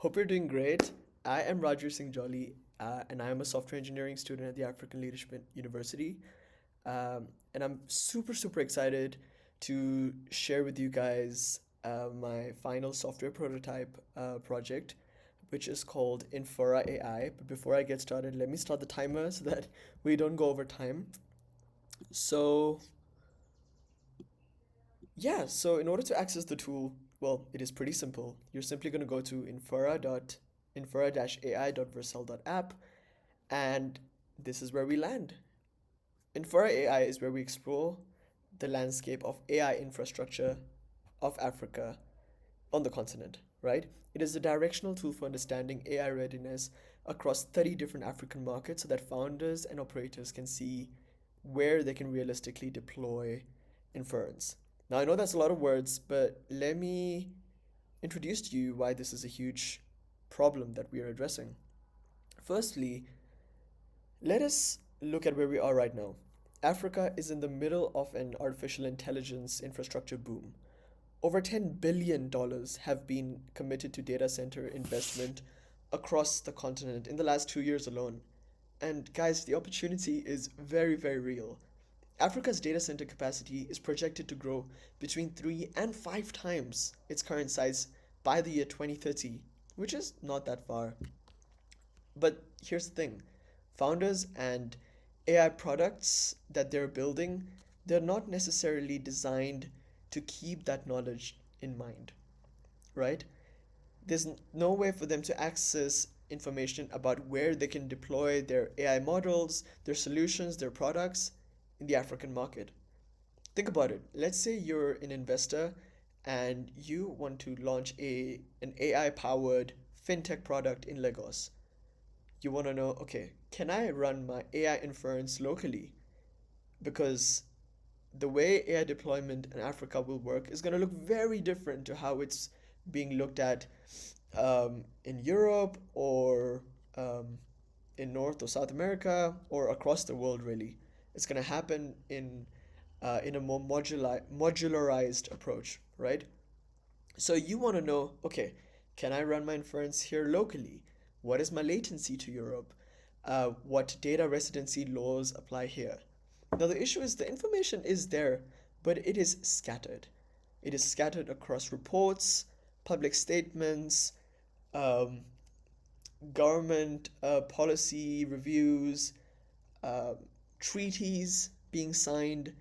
Hope you're doing great. I am Raju Singh Jolly, and I am a software engineering student at the African Leadership University. And I'm super excited to share with you guys my final software prototype project, which is called Inferra AI. But before I get started, let me start the timer so that we don't go over time. So, so in order to access the tool, well, it is pretty simple. You're simply going to go to inferra-ai.vercel.app, and this is where we land. Inferra AI is where we explore the landscape of AI infrastructure of Africa on the continent, right? It is a directional tool for understanding AI readiness across 30 different African markets so that founders and operators can see where they can realistically deploy inference. Now, I know that's a lot of words, but let me introduce to you why this is a huge problem that we are addressing. Firstly, let us look at where we are right now. Africa is in the middle of an artificial intelligence infrastructure boom. Over $10 billion have been committed to data center investment across the continent in the last 2 years alone. And guys, the opportunity is very real. Africa's data center capacity is projected to grow between 3 and 5 times its current size by the year 2030, which is not that far. But here's the thing, founders and AI products that they're building, they're not necessarily designed to keep that knowledge in mind, right? There's no way for them to access information about where they can deploy their AI models, their solutions, their products in the African market. Think about it. Let's say you're an investor and you want to launch an AI powered fintech product in Lagos. You want to know, okay, can I run my AI inference locally? Because the way AI deployment in Africa will work is going to look very different to how it's being looked at in Europe or in North or South America or across the world, really. It's going to happen in a more modularized approach, right? So you want to know, okay, can I run my inference here locally? What is my latency to Europe? What data residency laws apply here? Now, the issue is the information is there, but it is scattered. It is scattered across reports, public statements, um, government policy reviews, uh, treaties being signed.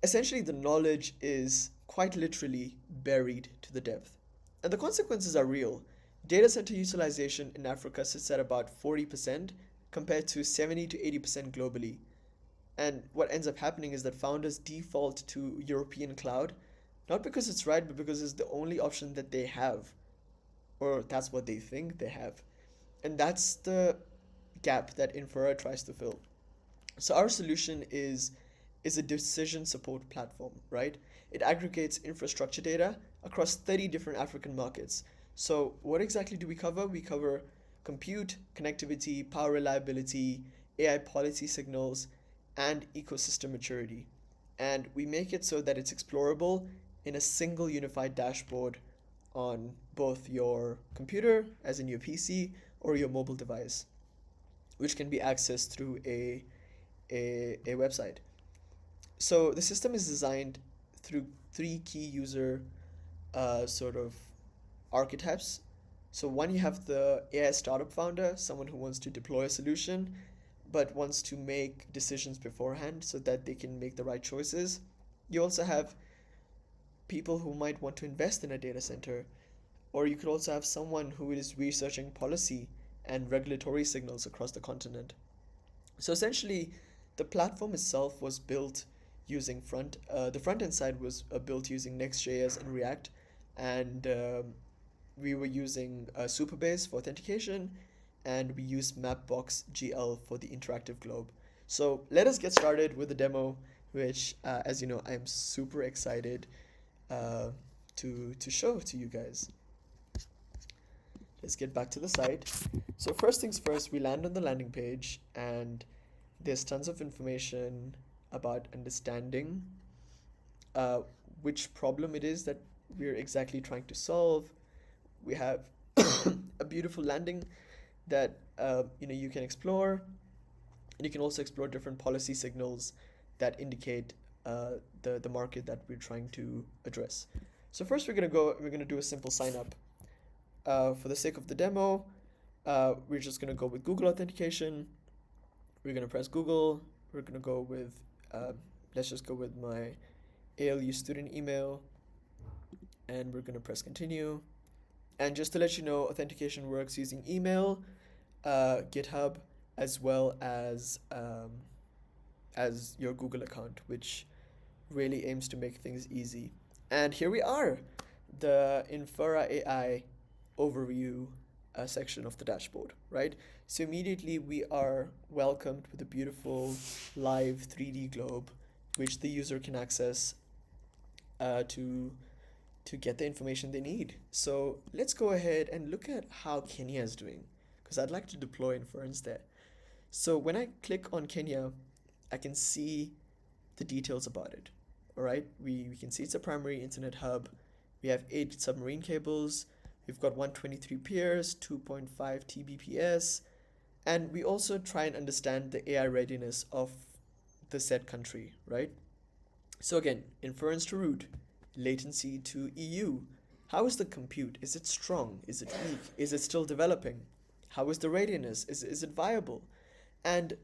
Essentially, the knowledge is quite literally buried to the depth. And the consequences are real. Data center utilization in Africa sits at about 40% compared to 70 to 80% globally. And what ends up happening is that founders default to European cloud, not because it's right, but because it's the only option that they have, or that's what they think they have. And that's the gap that Infera tries to fill. So our solution is a decision support platform, right? It aggregates infrastructure data across 30 different African markets. So what exactly do we cover? We cover compute, connectivity, power reliability, AI policy signals, and ecosystem maturity. And we make it so that it's explorable in a single unified dashboard on both your computer, as in your PC, or your mobile device, which can be accessed through a website. So the system is designed through three key user sort of archetypes. So one, you have the AI startup founder, someone who wants to deploy a solution but wants to make decisions beforehand so that they can make the right choices. You also have people who might want to invest in a data center, or you could also have someone who is researching policy and regulatory signals across the continent. So essentially, the platform itself was built using the front end side was built using Next.js and React, and we were using Supabase for authentication, and we used Mapbox GL for the interactive globe. So let us get started with the demo, which, as you know, I'm super excited uh, to show to you guys. Let's get back to the site. So first things first, we land on the landing page, and there's tons of information about understanding uh, which problem it is that we're exactly trying to solve. We have a beautiful landing that you can explore, and you can also explore different policy signals that indicate the market that we're trying to address. So first we're gonna do a simple sign up. For the sake of the demo, we're just gonna go with Google authentication. We're gonna press Google. We're gonna go with let's just go with my ALU student email, and we're gonna press continue. And just to let you know, authentication works using email, GitHub, as well as your Google account, which really aims to make things easy. And here we are, the Inferra AI overview section of the dashboard, right? So immediately we are welcomed with a beautiful live 3D globe, which the user can access to get the information they need. So let's go ahead and look at how Kenya is doing, because I'd like to deploy Inference there. So when I click on Kenya, I can see the details about it. All right, we can see it's a primary internet hub. We have 8 submarine cables. We've got 123 peers, 2.5 Tbps, and we also try and understand the AI readiness of the said country, right? So again, inference to root, latency to EU. How is the compute? Is it strong? Is it weak? Is it still developing? How is the readiness? Is it viable? And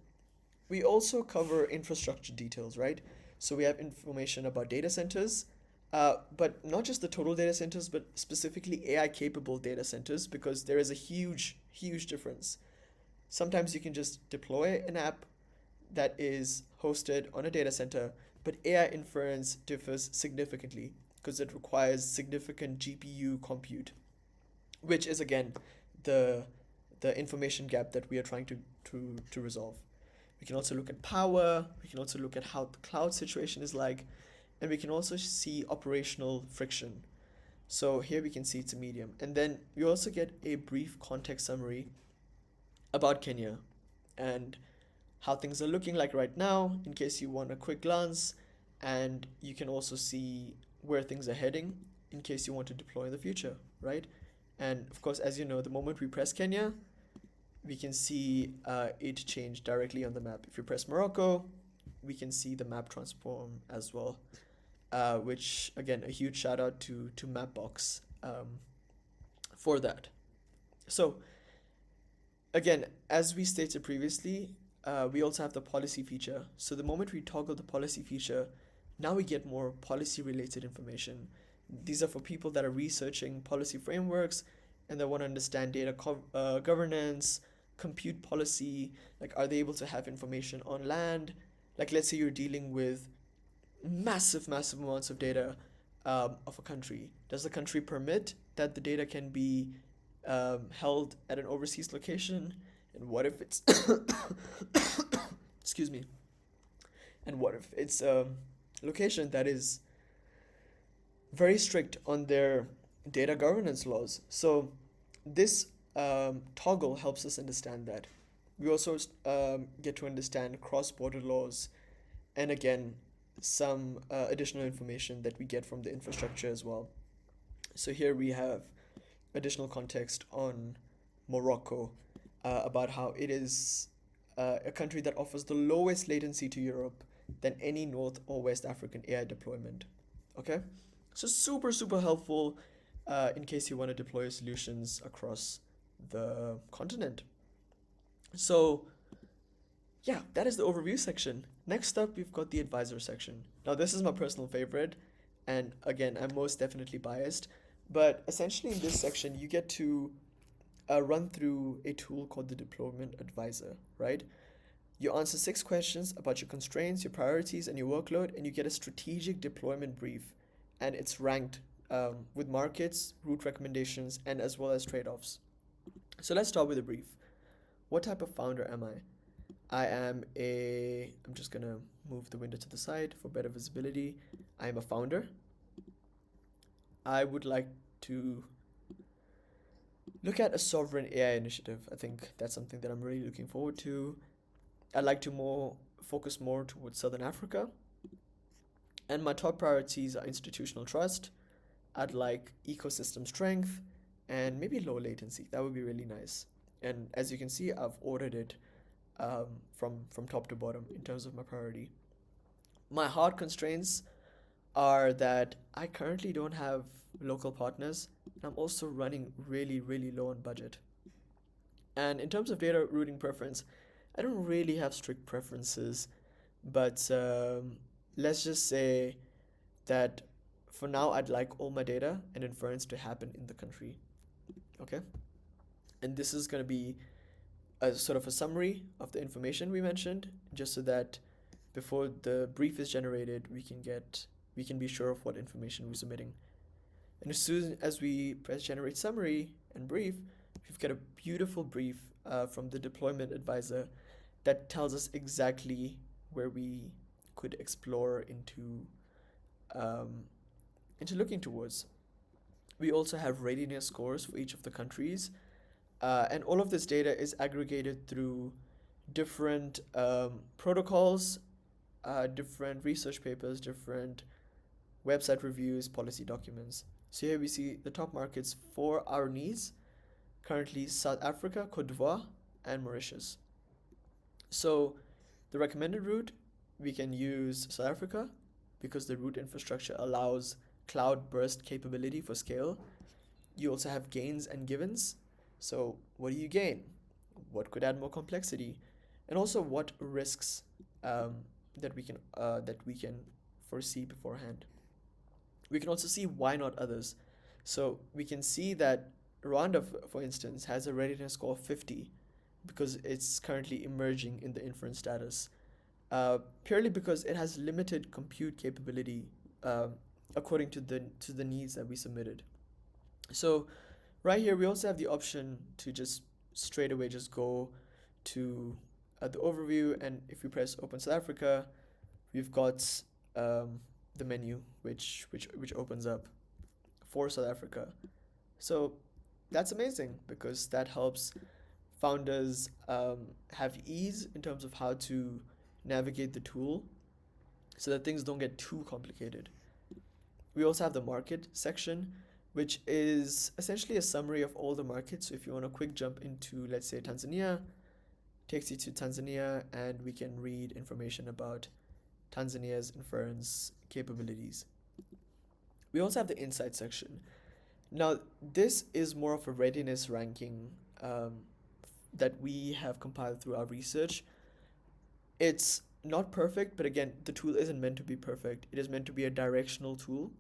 we also cover infrastructure details, right? So we have information about data centers, but not just the total data centers, but specifically AI capable data centers, because there is a huge, huge difference. Sometimes you can just deploy an app that is hosted on a data center, but AI inference differs significantly because it requires significant GPU compute, which is again the information gap that we are trying to resolve. We can also look at power, we can also look at how the cloud situation is like, and we can also see operational friction. So here we can see it's a medium. And then we also get a brief context summary about Kenya and how things are looking like right now, in case you want a quick glance, and you can also see where things are heading in case you want to deploy in the future, right? And of course, as you know, the moment we press Kenya, we can see it change directly on the map. If you press Morocco, we can see the map transform as well, which again, a huge shout out to Mapbox for that. So again, as we stated previously, we also have the policy feature. So the moment we toggle the policy feature, now we get more policy related information. These are for people that are researching policy frameworks and they want to understand data governance, compute policy, like are they able to have information on land? Like let's say you're dealing with massive amounts of data of a country. Does the country permit that the data can be held at an overseas location? And what if it's excuse me, and what if it's a location that is very strict on their data governance laws? So this toggle helps us understand that. We also get to understand cross-border laws, and again, some additional information that we get from the infrastructure as well. So here we have additional context on Morocco, about how it is a country that offers the lowest latency to Europe than any North or West African AI deployment. Okay, so super helpful in case you want to deploy your solutions across the continent. So yeah, that is the overview section. Next up, we've got the advisor section. Now this is my personal favorite, and again, I'm most definitely biased, but essentially in this section, you get to run through a tool called the Deployment Advisor, right? You answer 6 questions about your constraints, your priorities, and your workload, and you get a strategic deployment brief, and it's ranked with markets, route recommendations, and as well as trade-offs. So let's start with a brief. What type of founder am I? I'm just gonna move the window to the side for better visibility. I am a founder. I would like to look at a sovereign AI initiative. I think that's something that I'm really looking forward to. I'd like to focus more towards Southern Africa. And my top priorities are institutional trust. I'd like ecosystem strength, and maybe low latency. That would be really nice. And as you can see, I've ordered it from top to bottom in terms of my priority. My hard constraints are that I currently don't have local partners, and I'm also running really, really low on budget. And in terms of data routing preference, I don't really have strict preferences, but let's just say that for now I'd like all my data and inference to happen in the country. Okay? And this is going to be a sort of a summary of the information we mentioned, just so that before the brief is generated, we can be sure of what information we're submitting. And as soon as we press generate summary and brief, we've got a beautiful brief from the deployment advisor that tells us exactly where we could explore into looking towards. We also have readiness scores for each of the countries, and all of this data is aggregated through different protocols, different research papers, different website reviews, policy documents. So here we see the top markets for our needs, currently South Africa, Cote d'Ivoire, and Mauritius. So the recommended route, we can use South Africa because the route infrastructure allows cloud burst capability for scale. You also have gains and givens. So what do you gain? What could add more complexity? And also what risks that we can foresee beforehand. We can also see why not others. So we can see that Rwanda, for instance, has a readiness score of 50 because it's currently emerging in the inference status, purely because it has limited compute capability according to the needs that we submitted. So right here, we also have the option to just straight away just go to the overview, and if we press Open South Africa, we've got the menu which opens up for South Africa. So that's amazing because that helps founders have ease in terms of how to navigate the tool so that things don't get too complicated. We also have the market section, which is essentially a summary of all the markets. So if you want a quick jump into, let's say, Tanzania, takes you to Tanzania, and we can read information about Tanzania's inference capabilities. We also have the insight section. Now, this is more of a readiness ranking that we have compiled through our research. It's not perfect, but again, the tool isn't meant to be perfect. It is meant to be a directional tool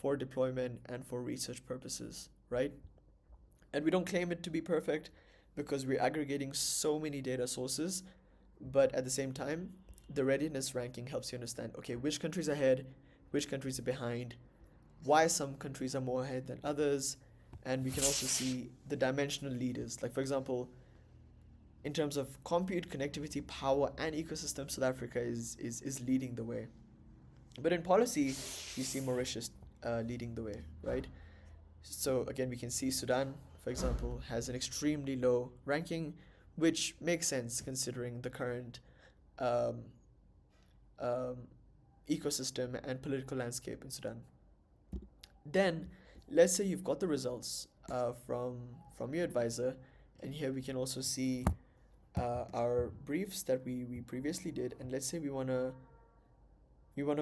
for deployment and for research purposes, right? And we don't claim it to be perfect because we're aggregating so many data sources, but at the same time, the readiness ranking helps you understand, okay, which countries are ahead, which countries are behind, why some countries are more ahead than others, and we can also see the dimensional leaders. Like, for example, in terms of compute, connectivity, power, and ecosystem, South Africa is leading the way. But in policy, you see Mauritius leading the way, right? So again, we can see Sudan, for example, has an extremely low ranking, which makes sense considering the current um, um, ecosystem and political landscape in Sudan. Then, let's say you've got the results from your advisor, and here we can also see our briefs that we previously did, and let's say we wanna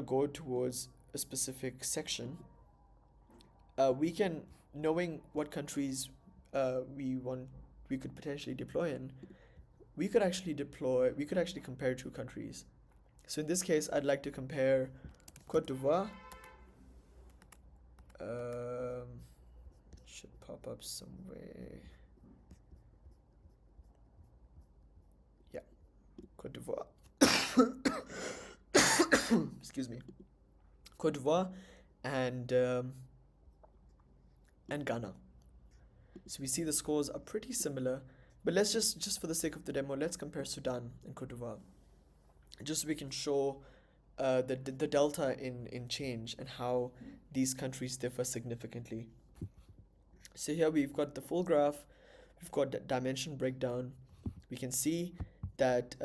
go towards a specific section. We can, knowing what countries we could potentially deploy in, we could actually compare two countries. So in this case, I'd like to compare Cote d'Ivoire. Should pop up somewhere. Yeah, Cote d'Ivoire. Excuse me. Cote d'Ivoire and Ghana. So we see the scores are pretty similar, but let's just for the sake of the demo, let's compare Sudan and Cote d'Ivoire, just so we can show the delta in change and how these countries differ significantly. So here we've got the full graph, we've got the dimension breakdown. We can see that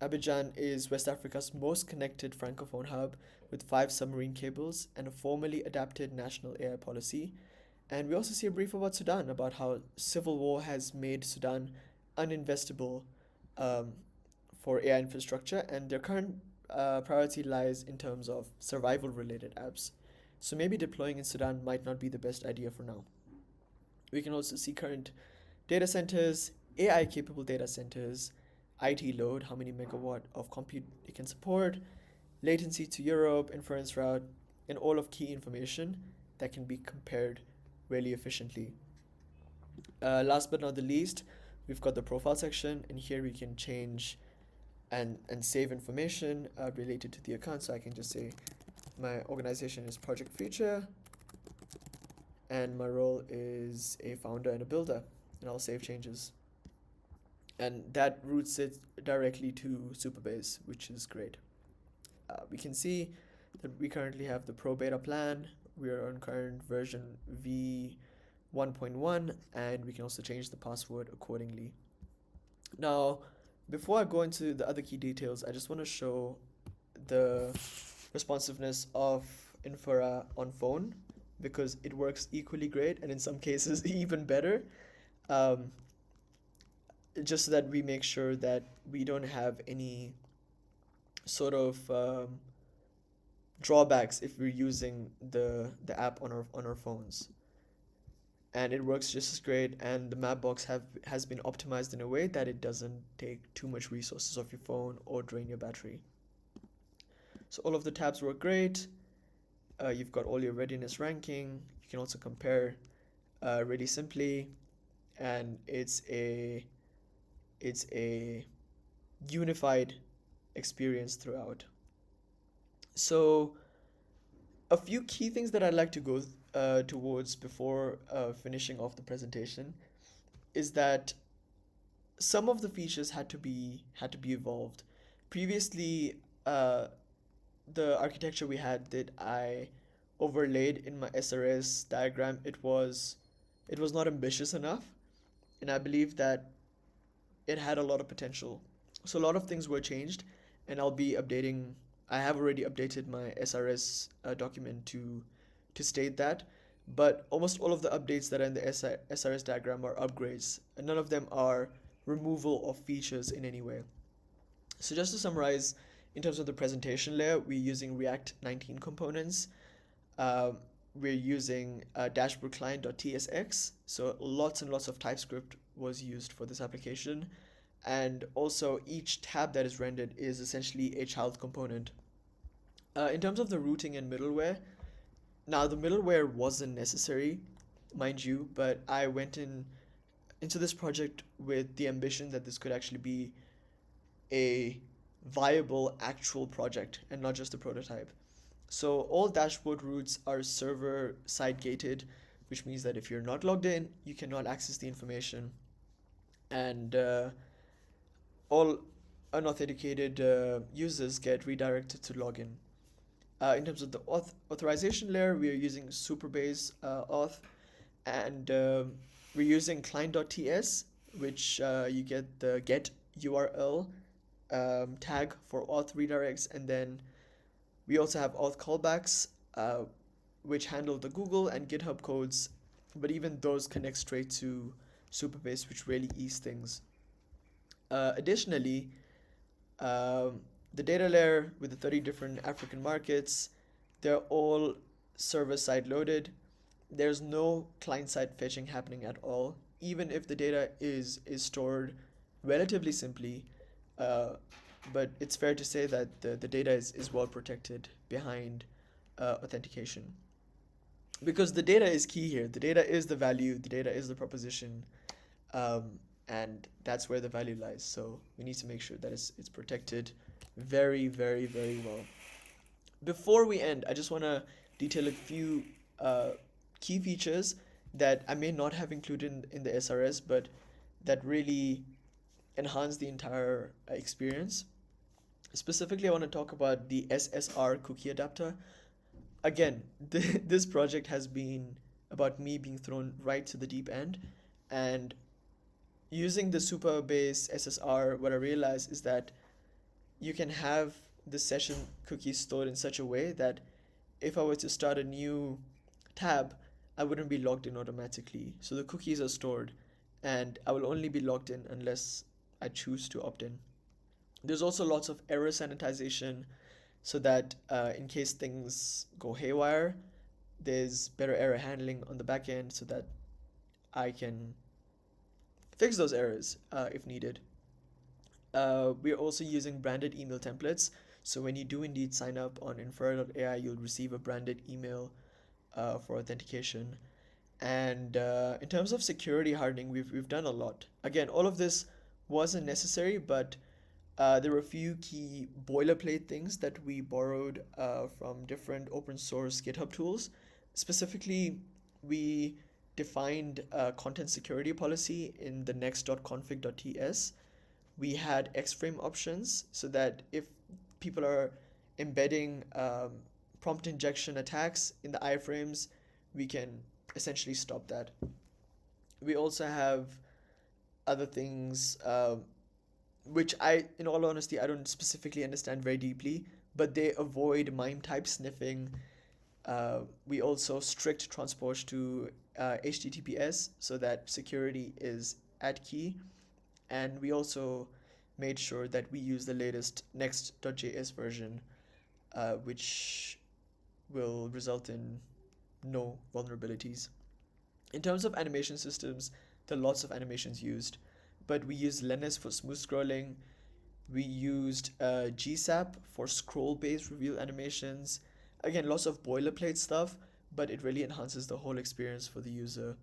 Abidjan is West Africa's most connected francophone hub with 5 submarine cables and a formally adapted national AI policy. And we also see a brief about Sudan, about how civil war has made Sudan uninvestable um, for AI infrastructure, and their current priority lies in terms of survival related apps. So maybe deploying in Sudan might not be the best idea for now. We can also see current data centers, AI capable data centers, IT load, how many megawatt of compute it can support, latency to Europe, inference route, and all of key information that can be compared really efficiently. Last but not the least, we've got the profile section, and here we can change and save information related to the account. So I can just say my organization is Project Future, and my role is a founder and a builder, and I'll save changes. And that routes it directly to Supabase, which is great. We can see that we currently have the pro beta plan. We are on current version v1.1, and we can also change the password accordingly. Now, before I go into the other key details, I just want to show the responsiveness of Inferra on phone, because it works equally great and in some cases even better. Um, just so that we make sure that we don't have any sort of drawbacks if we're using the app on our phones. And it works just as great, and the Mapbox has been optimized in a way that it doesn't take too much resources off your phone or drain your battery. So all of the tabs work great. You've got all your readiness ranking. You can also compare really simply, and it's a unified experience throughout. So a few key things that I'd like to go towards before finishing off the presentation is that some of the features had to be evolved. Previously, the architecture we had that I overlaid in my SRS diagram, it was not ambitious enough, and I believe that it had a lot of potential. So a lot of things were changed, and I'll be updating. I have already updated my SRS document to state that, but almost all of the updates that are in the SRS diagram are upgrades, and none of them are removal of features in any way. So just to summarize, in terms of the presentation layer, we're using React 19 components. Um, we're using dashboard client.tsx, so lots and lots of TypeScript was used for this application. And also each tab that is rendered is essentially a child component. In terms of the routing and middleware, now the middleware wasn't necessary, mind you, but I went into this project with the ambition that this could actually be a viable actual project and not just a prototype. So all dashboard routes are server side gated, which means that if you're not logged in, you cannot access the information. And all unauthenticated users get redirected to login. In terms of the authorization layer, we are using Supabase auth, and we're using client.ts, which you get the get URL tag for auth redirects, and then we also have auth callbacks, which handle the Google and GitHub codes, but even those connect straight to Supabase, which really ease things. Additionally, the data layer with the 30 different African markets, they're all server-side loaded. There's no client-side fetching happening at all, even if the data is stored relatively simply. But it's fair to say that the data is well protected behind authentication. Because the data is key here. The data is the value, the data is the proposition, and that's where the value lies. So we need to make sure that it's protected very, very, very well. Before we end, I just want to detail a few key features that I may not have included in the SRS, but that really enhance the entire experience. Specifically, I want to talk about the SSR cookie adapter. Again, this project has been about me being thrown right to the deep end, and using the Supabase SSR, what I realized is that you can have the session cookies stored in such a way that if I were to start a new tab, I wouldn't be logged in automatically. So the cookies are stored, and I will only be logged in unless I choose to opt in. There's also lots of error sanitization so that in case things go haywire, there's better error handling on the back end so that I can fix those errors if needed. We're also using branded email templates. So when you do indeed sign up on Inferra AI, you'll receive a branded email for authentication. And in terms of security hardening, we've done a lot. Again, all of this wasn't necessary, but there were a few key boilerplate things that we borrowed from different open source GitHub tools. Specifically, we defined a content security policy in the next.config.ts. We had X-frame options so that if people are embedding prompt injection attacks in the iframes, we can essentially stop that. We also have other things which in all honesty, I don't specifically understand very deeply, but they avoid MIME type sniffing. We also strict transport to HTTPS so that security is at key. And we also made sure that we use the latest Next.js version, which will result in no vulnerabilities. In terms of animation systems, there are lots of animations used, but we used Readiness for smooth scrolling. We used GSAP for scroll-based reveal animations. Again, lots of boilerplate stuff, but it really enhances the whole experience for the user.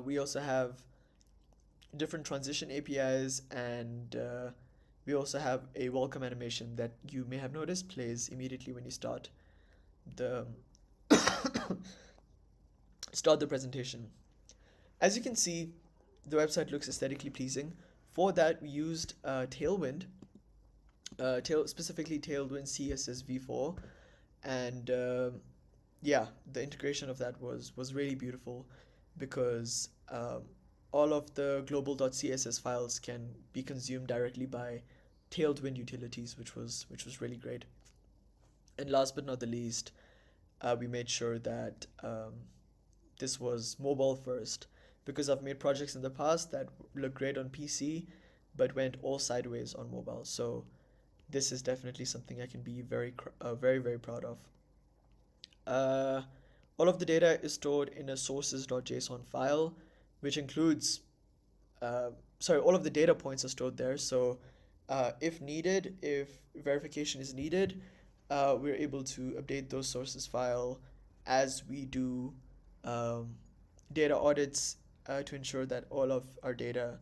We also have different transition APIs, and we also have a welcome animation that you may have noticed plays immediately when you start the presentation. As you can see, the website looks aesthetically pleasing. For that, we used Tailwind, specifically Tailwind CSS v4, and yeah, the integration of that was really beautiful because all of the global.css files can be consumed directly by Tailwind utilities, which was really great. And last but not the least, we made sure that this was mobile first because I've made projects in the past that look great on PC but went all sideways on mobile. So this is definitely something I can be very proud of. Uh, all of the data is stored in a sources.json file, which includes, all of the data points are stored there. So if needed, if verification is needed, we're able to update those sources file as we do data audits to ensure that all of our data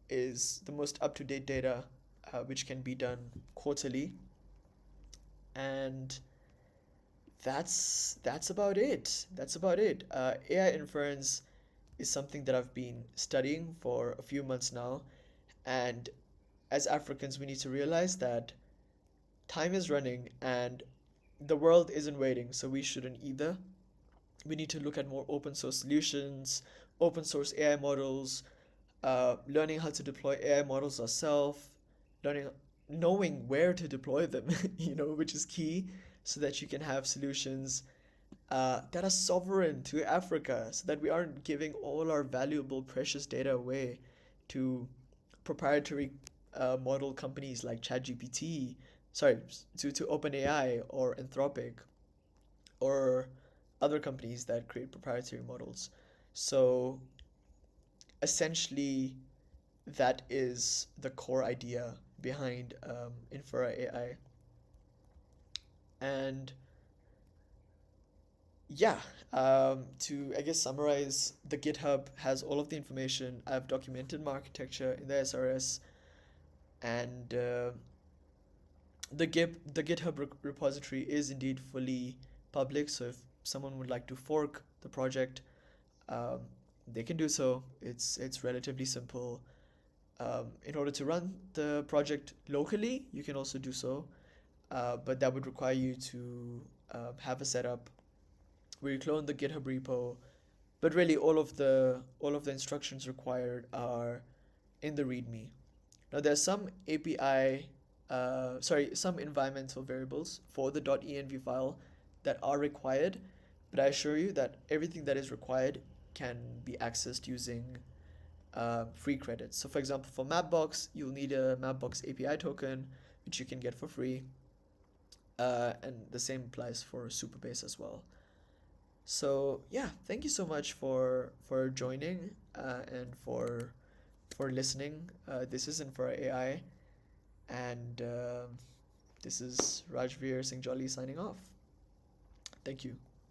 is the most up-to-date data, which can be done quarterly. And that's about it. AI inference is something that I've been studying for a few months now, and as Africans, we need to realize that time is running and the world isn't waiting, so we shouldn't either. We need to look at more open source solutions, open source AI models, learning how to deploy AI models ourselves, knowing where to deploy them, which is key, so that you can have solutions that are sovereign to Africa, so that we aren't giving all our valuable, precious data away to proprietary model companies like ChatGPT, to OpenAI or Anthropic or other companies that create proprietary models. So essentially, that is the core idea behind Inferra AI. And yeah, to I guess summarize, the GitHub has all of the information. I've documented my architecture in the SRS, and the GitHub repository is indeed fully public. So if someone would like to fork the project, um, they can do so. It's relatively simple. In order to run the project locally, you can also do so, but that would require you to have a setup where you clone the GitHub repo. But really, all of the instructions required are in the README. Now, there's some some environmental variables for the .env file that are required, but I assure you that everything that is required can be accessed using free credits. So for example, for Mapbox, you'll need a Mapbox API token, which you can get for free. And the same applies for Supabase as well. So yeah, thank you so much for joining and for listening. This is Inferra AI, and this is Rajveer Singh Jolly signing off. Thank you.